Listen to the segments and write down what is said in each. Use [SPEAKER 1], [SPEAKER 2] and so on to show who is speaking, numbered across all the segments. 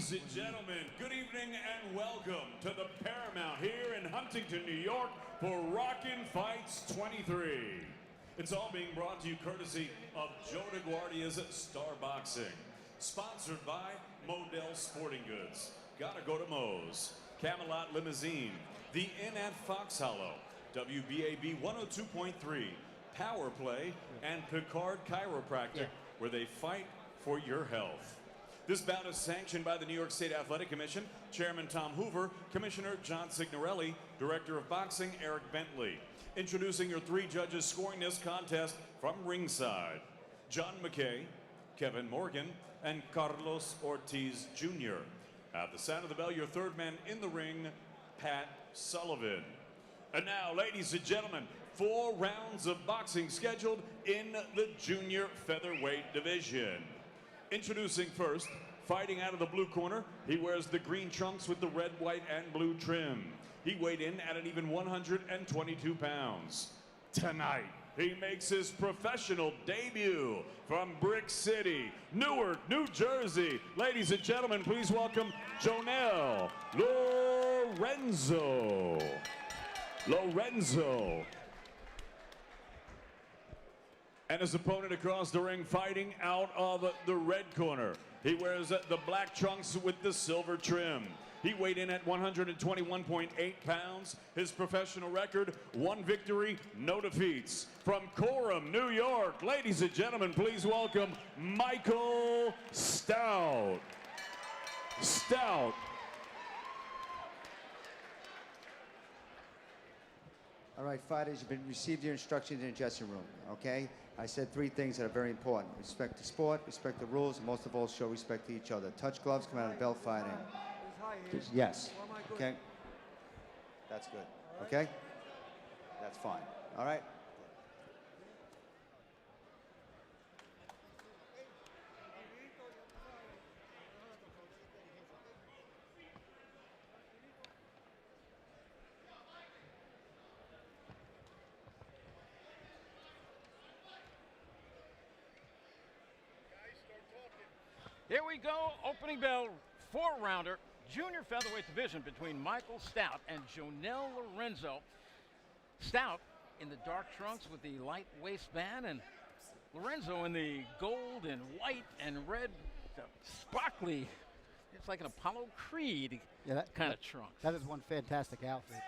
[SPEAKER 1] Ladies and gentlemen, good evening and welcome to the Paramount here in Huntington, New York for Rockin' Fights 23. It's all being brought to you courtesy of Joe DeGuardia's Star Boxing. Sponsored by Model Sporting Goods. Gotta go to Moe's. Camelot Limousine. The Inn at Fox Hollow. WBAB 102.3. Power Play and Picard Chiropractic, where they fight for your health. This bout is sanctioned by the New York State Athletic Commission, Chairman Tom Hoover, Commissioner John Signorelli, Director of Boxing Eric Bentley. Introducing your three judges scoring this contest from ringside, John McKay, Kevin Morgan, and Carlos Ortiz Jr. At the sound of the bell, your third man in the ring, Pat Sullivan. And now, ladies and gentlemen, 4 rounds of boxing scheduled in the junior featherweight division. Introducing first, fighting out of the blue corner, he wears the green trunks with the red, white, and blue trim. He weighed in at an even 122 pounds. Tonight, he makes his professional debut from Brick City, Newark, New Jersey. Ladies and gentlemen, please welcome Jonel Lorenzo. And his opponent across the ring, fighting out of the red corner. He wears the black trunks with the silver trim. He weighed in at 121.8 pounds. His professional record, 1 victory, no defeats. From Coram, New York, ladies and gentlemen, please welcome Michael Stoute.
[SPEAKER 2] All right, fighters, you've been received your instructions in the dressing room, okay? I said 3 things that are very important. Respect the sport, respect the rules, and most of all, show respect to each other. Touch gloves, come out of belt fighting. Yes, okay? That's good, okay? That's fine, all right?
[SPEAKER 3] Here we go, opening bell, 4-rounder, junior featherweight division between Michael Stoute and Jonel Lorenzo. Stoute in the dark trunks with the light waistband, and Lorenzo in the gold and white and red, sparkly, it's like an Apollo Creed kind of trunks.
[SPEAKER 4] That is one fantastic outfit.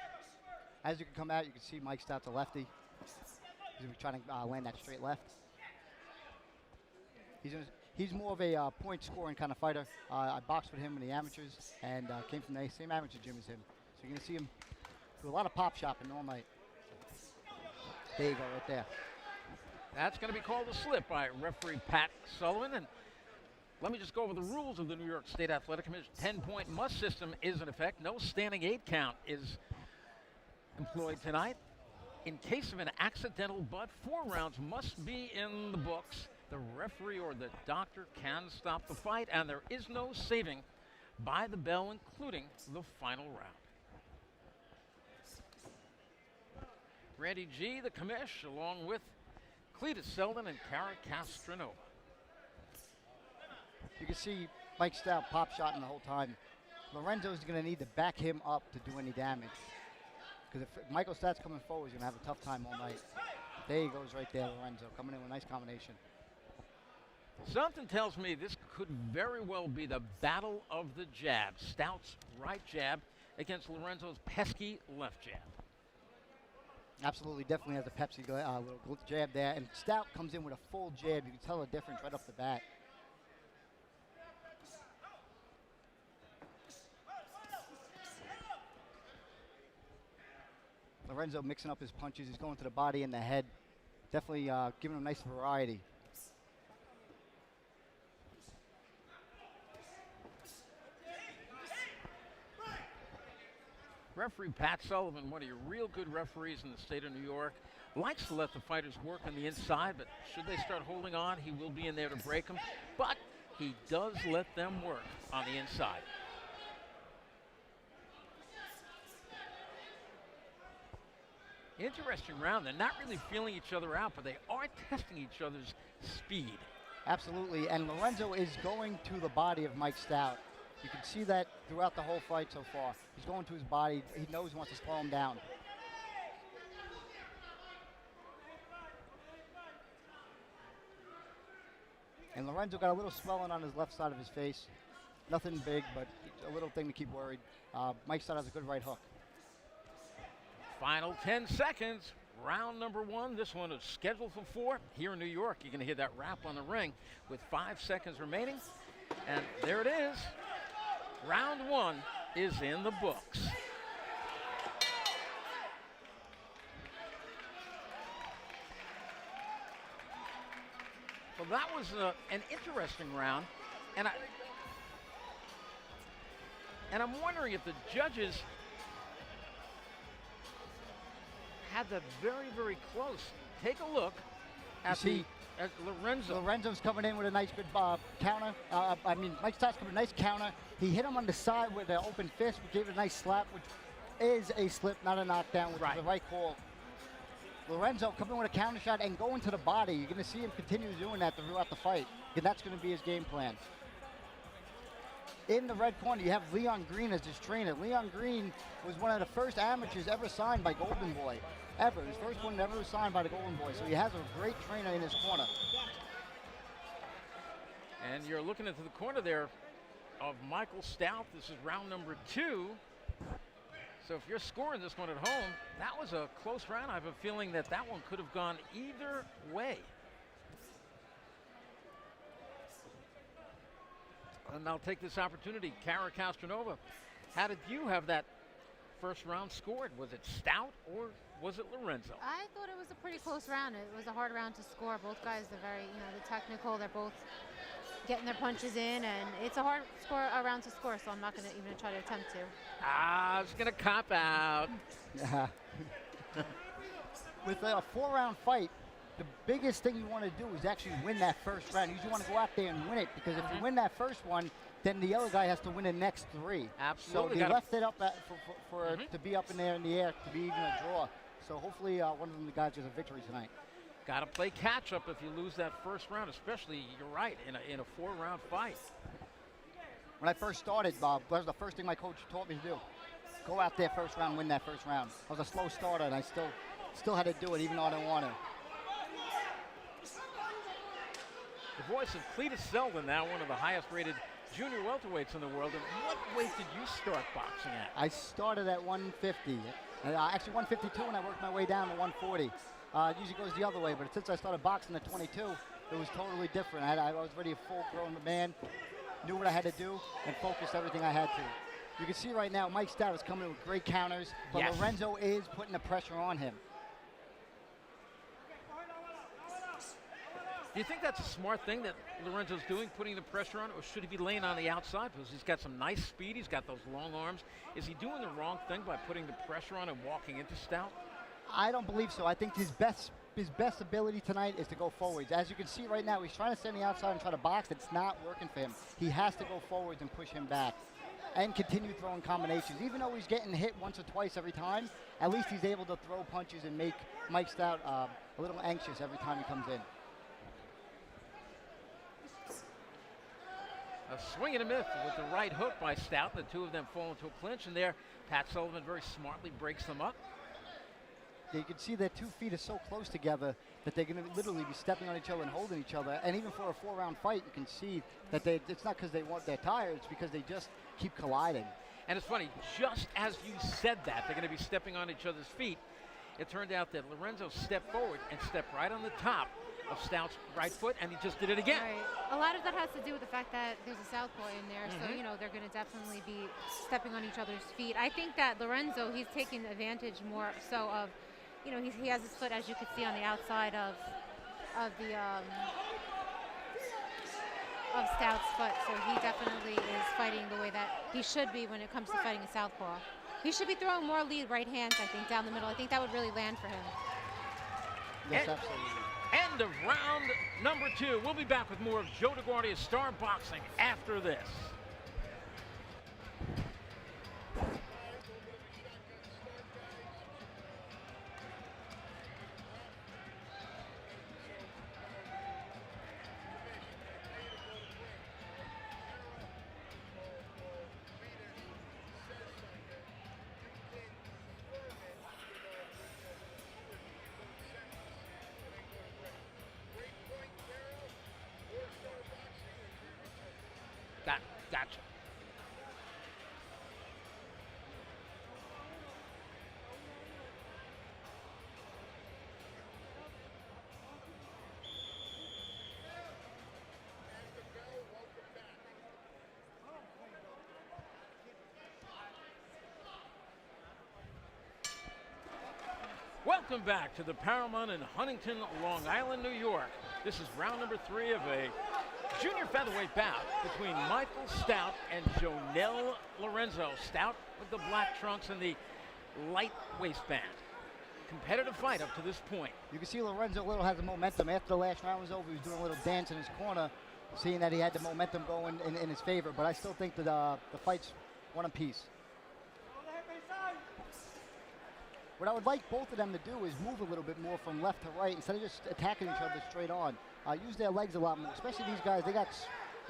[SPEAKER 4] As you can come out, you can see Mike Stoute's a lefty. He's trying to land that straight left. He's more of a point-scoring kind of fighter. I boxed with him in the amateurs and came from the same amateur gym as him. So you're going to see him do a lot of pop shopping all night. There you go, right there.
[SPEAKER 3] That's going to be called a slip by referee Pat Sullivan. And let me just go over the rules of the New York State Athletic Commission. 10-point must system is in effect. No standing 8 count is employed tonight. In case of an accidental butt, 4 rounds must be in the books. The referee or the doctor can stop the fight, and there is no saving by the bell, including the final round. Randy G., the commish, along with Cletus Selden and Cara Castronova.
[SPEAKER 4] You can see Mike Stoute pop shotting the whole time. Lorenzo's going to need to back him up to do any damage. Because if Michael Stoute's coming forward, he's going to have a tough time all night. There he goes right there, Lorenzo, coming in with a nice combination.
[SPEAKER 3] Something tells me this could very well be the battle of the jab. Stoute's right jab against Lorenzo's pesky left jab.
[SPEAKER 4] Absolutely, definitely has a Pepsi little jab there. And Stoute comes in with a full jab. You can tell the difference right off the bat. Lorenzo mixing up his punches. He's going to the body and the head. Definitely giving him a nice variety.
[SPEAKER 3] Referee Pat Sullivan, one of your real good referees in the state of New York, likes to let the fighters work on the inside, but should they start holding on, he will be in there to break them. But he does let them work on the inside. Interesting round. They're not really feeling each other out, but they are testing each other's speed.
[SPEAKER 4] Absolutely, and Lorenzo is going to the body of Mike Stoute. You can see that throughout the whole fight so far. He's going to his body. He knows he wants to slow him down. And Lorenzo got a little swelling on his left side of his face. Nothing big, but a little thing to keep worried. Mike Stoute has a good right hook.
[SPEAKER 3] Final 10 seconds. Round number 1. This one is scheduled for 4 here in New York. You're going to hear that rap on the ring with 5 seconds remaining. And there it is. Round 1 is in the books. Well, that was an interesting round, and I'm wondering if the judges had that very, very close. Take a look at Lorenzo.
[SPEAKER 4] Lorenzo's coming in with a nice, good counter. Mike Stoute's coming with a nice counter. He hit him on the side with an open fist, which gave it a nice slap, which is a slip, not a knockdown, which is the right call. Lorenzo coming with a counter shot and going to the body. You're going to see him continue doing that throughout the fight, and that's going to be his game plan. In the red corner, you have Leon Green as his trainer. Leon Green was one of the first amateurs ever signed by Golden Boy. Ever. His first one ever was signed by the Golden Boy, so he has a great trainer in his corner.
[SPEAKER 3] And you're looking into the corner there of Michael Stoute. This is round number 2. So if you're scoring this one at home, that was a close round. I have a feeling that that one could have gone either way. And I'll take this opportunity. Cara Castronova, how did you have that first round scored? Was it Stoute or was it Lorenzo?
[SPEAKER 5] I thought it was a pretty close round. It was a hard round to score. Both guys are very, they're technical. They're both getting their punches in, and it's a hard round to score, so I'm not going to even try to attempt to.
[SPEAKER 3] I was going to cop out.
[SPEAKER 4] With a 4-round fight, the biggest thing you want to do is actually win that first round. You usually want to go out there and win it, because if you win that first one, then the other guy has to win the next 3.
[SPEAKER 3] Absolutely.
[SPEAKER 4] So they left it up for to be up in there in the air, to be even a draw. So hopefully one of them, the guys, gets a victory tonight.
[SPEAKER 3] Got to play catch up if you lose that first round, especially, you're right, in a 4-round fight.
[SPEAKER 4] When I first started, Bob, that was the first thing my coach taught me to do. Go out there first round, win that first round. I was a slow starter, and I still had to do it, even though I didn't want to.
[SPEAKER 3] The voice of Cletus Selden, now one of the highest-rated junior welterweights in the world. And what weight did you start boxing at?
[SPEAKER 4] I started at 150. Actually 152, and I worked my way down to 140. It usually goes the other way, but since I started boxing at 22, it was totally different. I was already a full-grown man, knew what I had to do, and focused everything I had to. You can see right now Mike Stoute is coming in with great counters, but
[SPEAKER 3] yes,
[SPEAKER 4] Lorenzo is putting the pressure on him.
[SPEAKER 3] Do you think that's a smart thing that Lorenzo's doing, putting the pressure on, or should he be laying on the outside? Because he's got some nice speed, he's got those long arms. Is he doing the wrong thing by putting the pressure on and walking into Stoute?
[SPEAKER 4] I don't believe so. I think his best ability tonight is to go forwards. As you can see right now, he's trying to stay on the outside and try to box. It's not working for him. He has to go forwards and push him back and continue throwing combinations. Even though he's getting hit once or twice every time, at least he's able to throw punches and make Mike Stoute a little anxious every time he comes in.
[SPEAKER 3] A swing and a miss with the right hook by Stoute. The two of them fall into a clinch, and there, Pat Sullivan very smartly breaks them up.
[SPEAKER 4] You can see their 2 feet are so close together that they're going to literally be stepping on each other and holding each other. And even for a 4-round fight, you can see that it's not because they're tired, it's because they just keep colliding.
[SPEAKER 3] And it's funny, just as you said that, they're going to be stepping on each other's feet, it turned out that Lorenzo stepped forward and stepped right on the top of Stoute's right foot, and he just did it again.
[SPEAKER 5] Right. A lot of that has to do with the fact that there's a southpaw in there, so they're going to definitely be stepping on each other's feet. I think that Lorenzo, he's taking advantage more so of, he has his foot, as you can see, on the outside of Stoute's foot, so he definitely is fighting the way that he should be when it comes to fighting a southpaw. He should be throwing more lead right hands, I think, down the middle. I think that would really land for him.
[SPEAKER 4] Yes, absolutely.
[SPEAKER 3] End of round number 2. We'll be back with more of Joe DeGuardia's Star Boxing after this. Gotcha. Welcome back to the Paramount in Huntington, Long Island, New York. This is round number 3 of a junior featherweight bout between Michael Stoute and Jonel Lorenzo. Stoute with the black trunks and the light waistband. Competitive fight up to this point.
[SPEAKER 4] You can see Lorenzo a little has the momentum. After the last round was over, he was doing a little dance in his corner, seeing that he had the momentum going in his favor. But I still think that the fight's one apiece. What I would like both of them to do is move a little bit more from left to right instead of just attacking each other straight on. Use their legs a lot more, especially these guys. They got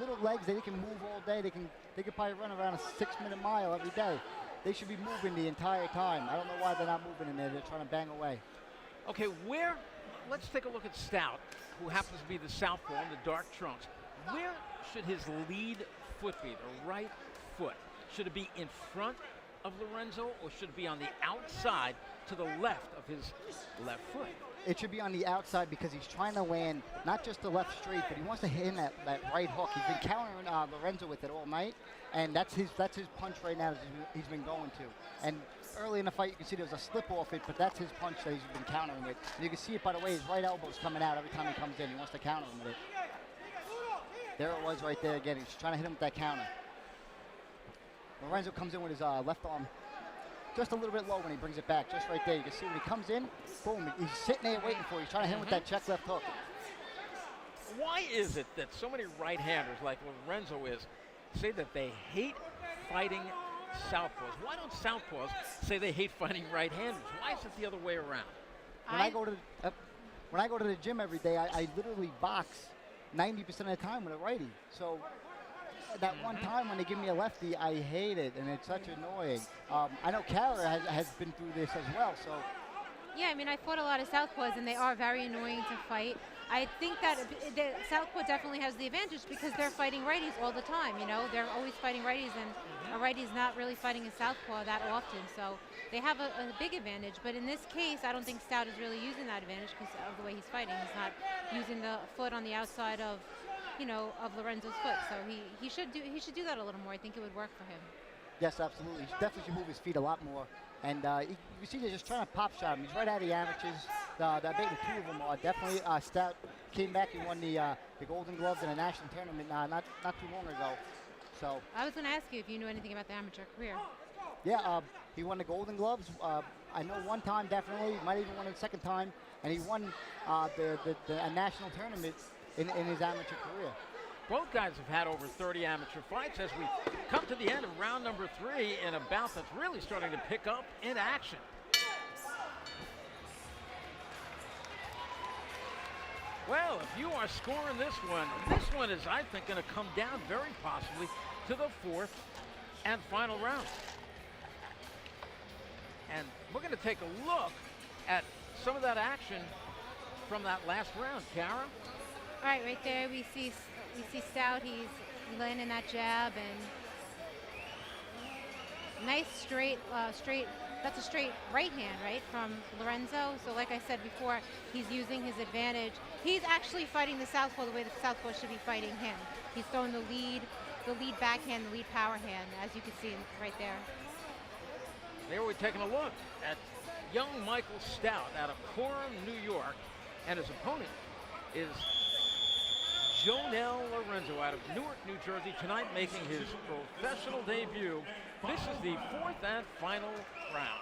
[SPEAKER 4] little legs that they can move all day. They can probably run around a 6-minute mile every day. They should be moving the entire time. I don't know why they're not moving in there. They're trying to bang away.
[SPEAKER 3] Okay, let's take a look at Stoute, who happens to be the southpaw in the dark trunks. Where should his lead foot be, the right foot? Should it be in front of Lorenzo, or should it be on the outside to the left of his left foot?
[SPEAKER 4] It should be on the outside because he's trying to land not just the left straight, but he wants to hit in that right hook. He's been countering Lorenzo with it all night, and that's his punch right now that he's been going to. And early in the fight, you can see there's a slip off it, but that's his punch that he's been countering with. And you can see it by the way his right elbow's coming out every time he comes in. He wants to counter him with it. There it was right there again. He's trying to hit him with that counter. Lorenzo comes in with his left arm just a little bit low when he brings it back, just right there. You can see when he comes in, boom, he's sitting there waiting for it. He's trying to hit him with that check left hook.
[SPEAKER 3] Why is it that so many right-handers, like Lorenzo is, say that they hate fighting southpaws? Why don't southpaws say they hate fighting right-handers? Why is it the other way around?
[SPEAKER 4] When I go to the gym every day, I literally box 90% of the time with a righty. So that one time when they give me a lefty, I hate it, and it's such annoying. I know Kara has been through this as well, so.
[SPEAKER 5] Yeah, I mean, I fought a lot of southpaws, and they are very annoying to fight. I think that the southpaw definitely has the advantage because they're fighting righties all the time, you know? They're always fighting righties, and a righty's not really fighting a southpaw that often, so they have a big advantage. But in this case, I don't think Stoute is really using that advantage because of the way he's fighting. He's not using the foot on the outside of Lorenzo's foot, so he should do that a little more. I think it would work for him.
[SPEAKER 4] Yes, absolutely. He definitely should move his feet a lot more. And you see they're just trying to pop shot him. He's right out of the amateurs. I bet the two of them are. Definitely Stoute came back and won the Golden Gloves in a national tournament not too long ago. So
[SPEAKER 5] I was going to ask you if you knew anything about the amateur career.
[SPEAKER 4] Yeah, he won the Golden Gloves. I know one time definitely. He might even won it the second time. And he won a national tournament in his amateur career.
[SPEAKER 3] Both guys have had over 30 amateur fights as we come to the end of round number 3 in a bout that's really starting to pick up in action. Well, if you are scoring this one is, I think, going to come down very possibly to the 4th and final round. And we're going to take a look at some of that action from that last round. Kara?
[SPEAKER 5] All right, right there we see Stoute. He's landing that jab and nice straight. That's a straight right hand, right, from Lorenzo. So like I said before, he's using his advantage. He's actually fighting the southpaw the way the southpaw should be fighting him. He's throwing the lead backhand, the lead power hand, as you can see right there.
[SPEAKER 3] There we're taking a look at young Michael Stoute out of Coram, New York, and his opponent is Jonel Lorenzo out of Newark, New Jersey, tonight making his professional debut. This is the 4th and final round.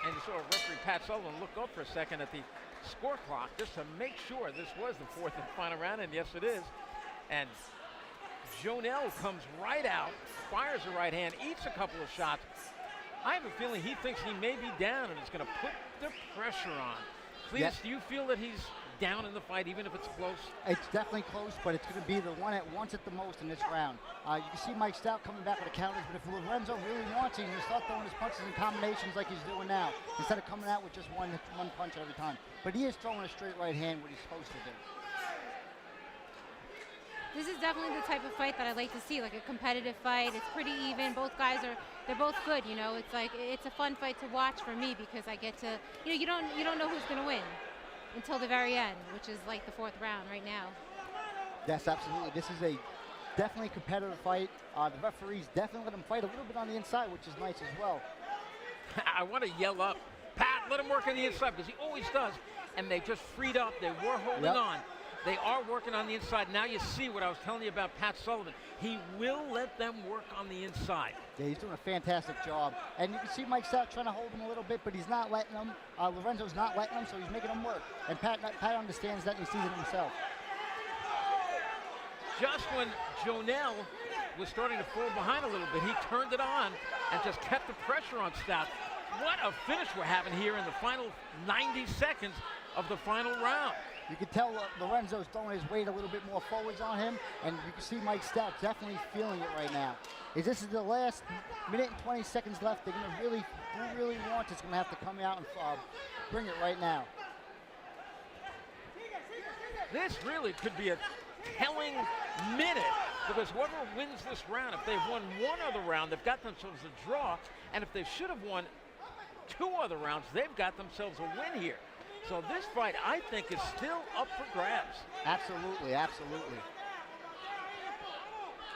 [SPEAKER 3] And you saw referee Pat Sullivan look up for a second at the score clock just to make sure this was the 4th and final round, and yes it is. And Jonel comes right out, fires a right hand, eats a couple of shots. I have a feeling he thinks he may be down and is going to put the pressure on. Cletus,
[SPEAKER 4] Yes.
[SPEAKER 3] do you feel that he's down in the fight, even if it's close?
[SPEAKER 4] It's definitely close, but it's going to be the one that wants it the most in this round. You can see Mike Stoute coming back with the counters, but if Lorenzo really wants it, he's going to start throwing his punches in combinations like he's doing now, instead of coming out with just one punch every time. But he is throwing a straight right hand, what he's supposed to do.
[SPEAKER 5] This is definitely the type of fight that I like to see, like a competitive fight. It's pretty even. Both guys they're both good, you know. It's like, it's a fun fight to watch for me because I get to, you know, you don't know who's going to win until the very end, which is like the 4th round right now.
[SPEAKER 4] Yes, absolutely. This is a definitely competitive fight. The referees definitely let him fight a little bit on the inside, which is nice as well.
[SPEAKER 3] I want to yell up, Pat, let him work on the inside, because he always does. And they just freed up. They were holding on. They are working on the inside. Now you see what I was telling you about Pat Sullivan. He will let them work on the inside.
[SPEAKER 4] Yeah, he's doing a fantastic job. And you can see Mike Stoute trying to hold him a little bit, but he's not letting him. Lorenzo's not letting him, so he's making him work. And Pat understands that, and he sees it himself.
[SPEAKER 3] Just when Jonel was starting to fall behind a little bit, he turned it on and just kept the pressure on Stoute. What a finish we're having here in the final 90 seconds of the final round.
[SPEAKER 4] You can tell Lorenzo's throwing his weight a little bit more forwards on him, and you can see Mike Stoute definitely feeling it right now. This is the last minute and 20 seconds left. They're going to really, who really wants it's going to have to come out and bring it right now.
[SPEAKER 3] This really could be a telling minute, because whoever wins this round, if they've won one other round, they've got themselves a draw, and if they should have won 2 other rounds, they've got themselves a win here. So this fight, I think, is still up for grabs.
[SPEAKER 4] Absolutely, absolutely.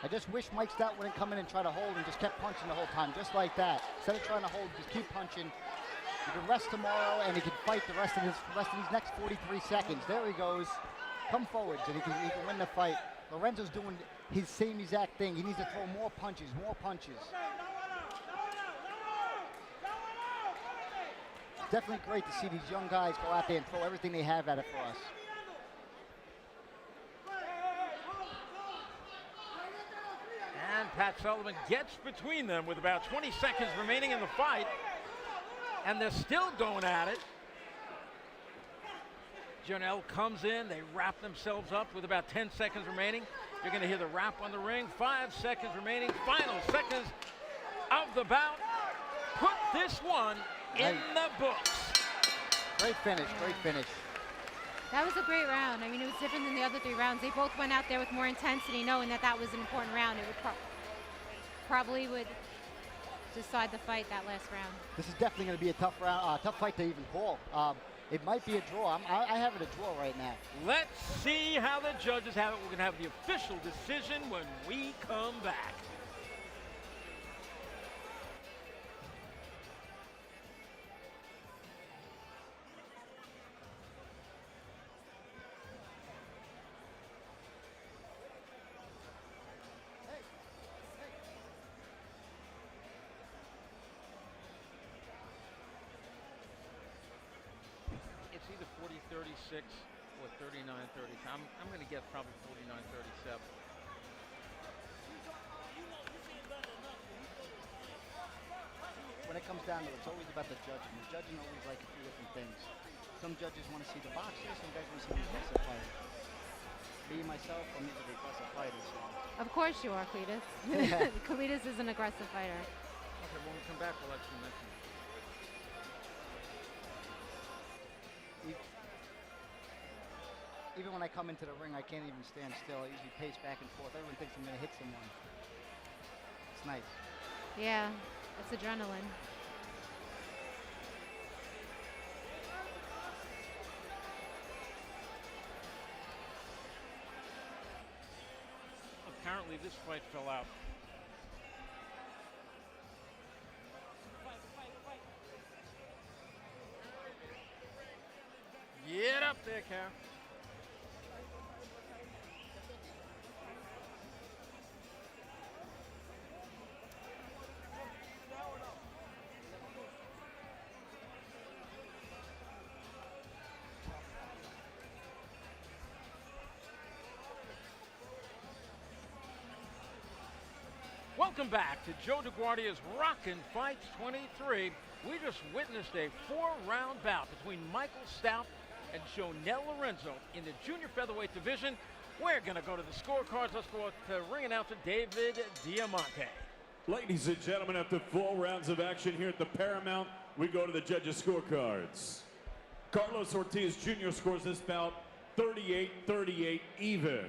[SPEAKER 4] I just wish Mike Stoute wouldn't come in and try to hold and just kept punching the whole time, just like that. Instead of trying to hold, just keep punching. He can rest tomorrow, and he can fight the rest of these next 43 seconds. There he goes. Come forwards, and he can win the fight. Lorenzo's doing his same exact thing. He needs to throw more punches, more punches. It's definitely great to see these young guys go out there and throw everything they have at it for us.
[SPEAKER 3] And Pat Sullivan gets between them with about 20 seconds remaining in the fight. And they're still going at it. Jonel comes in, they wrap themselves up with about 10 seconds remaining. You're going to hear the wrap on the ring. 5 seconds remaining, final seconds of the bout. Put this one in the books.
[SPEAKER 4] Great finish, great finish.
[SPEAKER 5] That was a great round. I mean, it was different than the other 3 rounds. They both went out there with more intensity, knowing that that was an important round. It would probably would decide the fight that last round.
[SPEAKER 4] This is definitely going to be a tough round, tough fight to even call. It might be a draw. I have it a draw right now.
[SPEAKER 3] Let's see how the judges have it. We're going to have the official decision when we come back. It's either 40-36 or 39-30. I'm going to get probably 49-37.
[SPEAKER 4] When it comes down to it, it's always about the judging. The judging always like a few different things. Some judges want to see the boxer, some guys want to see the aggressive fighter. Me, myself, I'm into the aggressive fighter. So.
[SPEAKER 5] Of course you are, Cletus. Cletus is an aggressive fighter.
[SPEAKER 3] Okay, when we come back, we'll actually mention it.
[SPEAKER 4] Even when I come into the ring, I can't even stand still. I usually pace back and forth. Everyone thinks I'm going to hit someone. It's nice.
[SPEAKER 5] Yeah, it's adrenaline.
[SPEAKER 3] Apparently this fight fell out. Get up there, Cal. Welcome back to Joe DeGuardia's Rockin' Fights 23. We just witnessed a 4-round bout between Michael Stoute and Jonel Lorenzo in the junior featherweight division. We're going to go to the scorecards. Let's go to ring announcer David Diamante.
[SPEAKER 1] Ladies and gentlemen, after 4 rounds of action here at the Paramount, we go to the judges' scorecards. Carlos Ortiz Jr. scores this bout 38-38 even.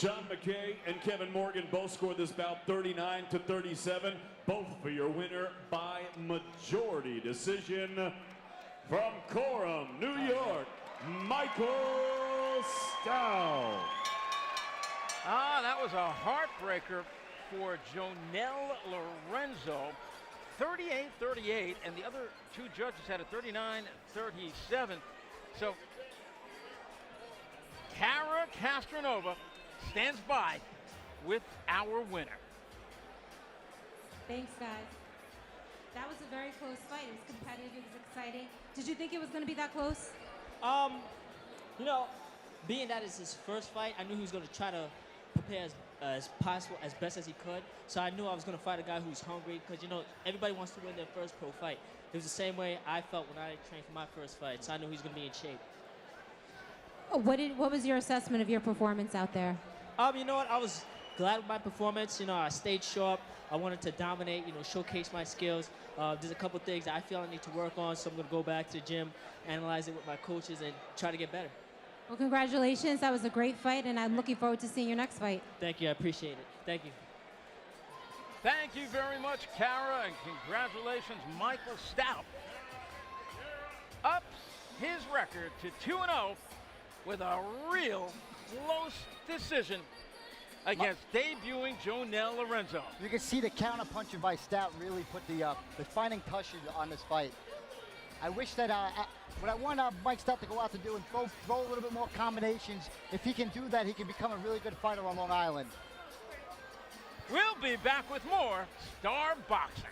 [SPEAKER 1] John McKay and Kevin Morgan both scored this bout 39-37. Both for your winner by majority decision. From Coram, New York, Michael Stoute.
[SPEAKER 3] Ah, that was a heartbreaker for Jonel Lorenzo. 38-38, and the other two judges had a 39-37. So Kara Castronova stands by with our winner.
[SPEAKER 6] Thanks, guys. That was a very close fight. It was competitive. It was exciting. Did you think it was going to be that close?
[SPEAKER 7] You know, being that it's his first fight, I knew he was going to try to prepare as possible, as best as he could. So I knew I was going to fight a guy who's hungry because, you know, everybody wants to win their first pro fight. It was the same way I felt when I trained for my first fight. So I knew he was going to be in shape.
[SPEAKER 6] What was your assessment of your performance out there?
[SPEAKER 7] You know what? I was glad with my performance. You know, I stayed sharp. I wanted to dominate, you know, showcase my skills. There's a couple things that I feel I need to work on, so I'm going to go back to the gym, analyze it with my coaches, and try to get better.
[SPEAKER 6] Well, congratulations. That was a great fight, and I'm looking forward to seeing your next fight.
[SPEAKER 7] Thank you. I appreciate it. Thank you.
[SPEAKER 3] Thank you very much, Kara, and congratulations, Michael Stoute. Ups his record to 2-0 with a real close decision against debuting Jonel Lorenzo.
[SPEAKER 4] You can see the counter punching by Stoute really put the defining touches on this fight. I wish that what I want Mike Stoute to go out to do and throw a little bit more combinations. If he can do that, he can become a really good fighter on Long Island.
[SPEAKER 3] We'll be back with more Star Boxing.